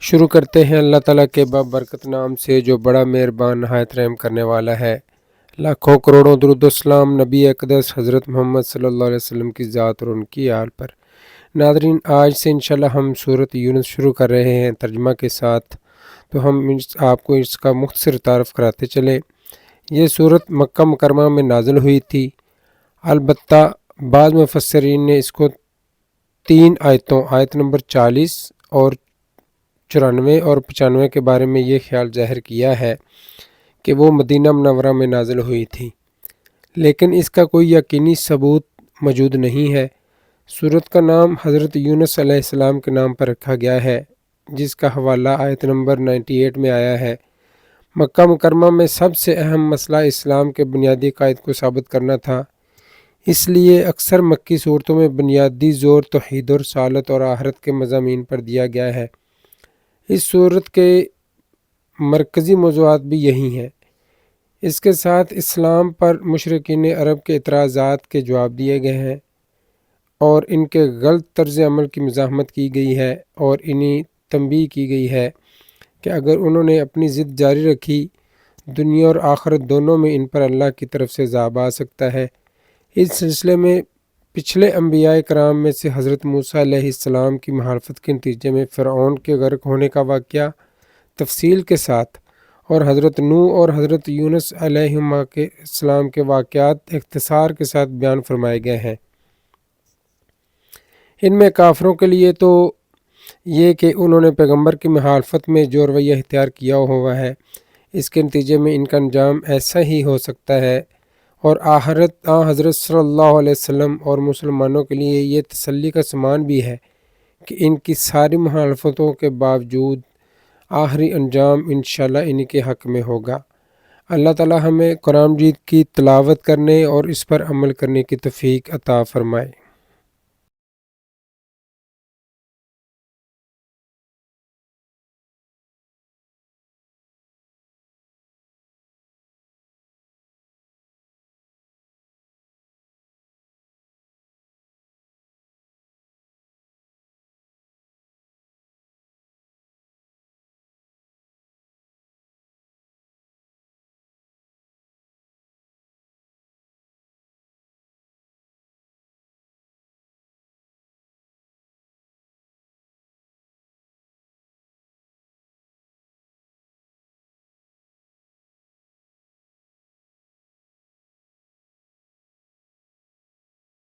شروع کرتے ہیں اللہ تعالیٰ کے بابرکت نام سے جو بڑا مہربان نہایت رحم کرنے والا ہے۔ لاکھوں کروڑوں درود و سلام نبی اقدس حضرت محمد صلی اللہ علیہ وسلم کی ذات اور ان کی آل پر۔ ناظرین، آج سے انشاءاللہ ہم سورۃ یونس شروع کر رہے ہیں ترجمہ کے ساتھ، تو ہم آپ کو اس کا مختصر تعارف کراتے چلیں۔ یہ سورۃ مکہ مکرمہ میں نازل ہوئی تھی، البتہ بعض مفسرین نے اس کو 3 آیتوں، آیت نمبر 40 اور 94 اور 95 کے بارے میں یہ خیال ظاہر کیا ہے کہ وہ مدینہ منورہ میں نازل ہوئی تھی، لیکن اس کا کوئی یقینی ثبوت موجود نہیں ہے۔ سورت کا نام حضرت یونس علیہ السلام کے نام پر رکھا گیا ہے، جس کا حوالہ آیت نمبر 98 میں آیا ہے۔ مکہ مکرمہ میں سب سے اہم مسئلہ اسلام کے بنیادی قاعد کو ثابت کرنا تھا، اس لیے اکثر مکی صورتوں میں بنیادی زور توحید اور رسالت اور آخرت کے مضامین پر دیا گیا ہے۔ اس صورت کے مرکزی موضوعات بھی یہی ہیں۔ اس کے ساتھ اسلام پر مشرکین عرب کے اعتراضات کے جواب دیے گئے ہیں اور ان کے غلط طرز عمل کی مزاحمت کی گئی ہے، اور انہیں تنبیہ کی گئی ہے کہ اگر انہوں نے اپنی ضد جاری رکھی، دنیا اور آخرت دونوں میں ان پر اللہ کی طرف سے عذاب آ سکتا ہے۔ اس سلسلے میں پچھلے انبیاء کرام میں سے حضرت موسیٰ علیہ السلام کی مخالفت کے نتیجے میں فرعون کے غرق ہونے کا واقعہ تفصیل کے ساتھ، اور حضرت نوح اور حضرت یونس علیہ السلام کے واقعات اختصار کے ساتھ بیان فرمائے گئے ہیں۔ ان میں کافروں کے لیے تو یہ کہ انہوں نے پیغمبر کی مخالفت میں جو رویہ اختیار کیا ہوا ہے، اس کے نتیجے میں ان کا انجام ایسا ہی ہو سکتا ہے، اور آخرت حضرت صلی اللہ علیہ وسلم اور مسلمانوں کے لیے یہ تسلی کا سامان بھی ہے کہ ان کی ساری مخالفتوں کے باوجود آخری انجام انشاءاللہ انہی کے حق میں ہوگا۔ اللہ تعالی ہمیں قرآن مجید کی تلاوت کرنے اور اس پر عمل کرنے کی توفیق عطا فرمائے۔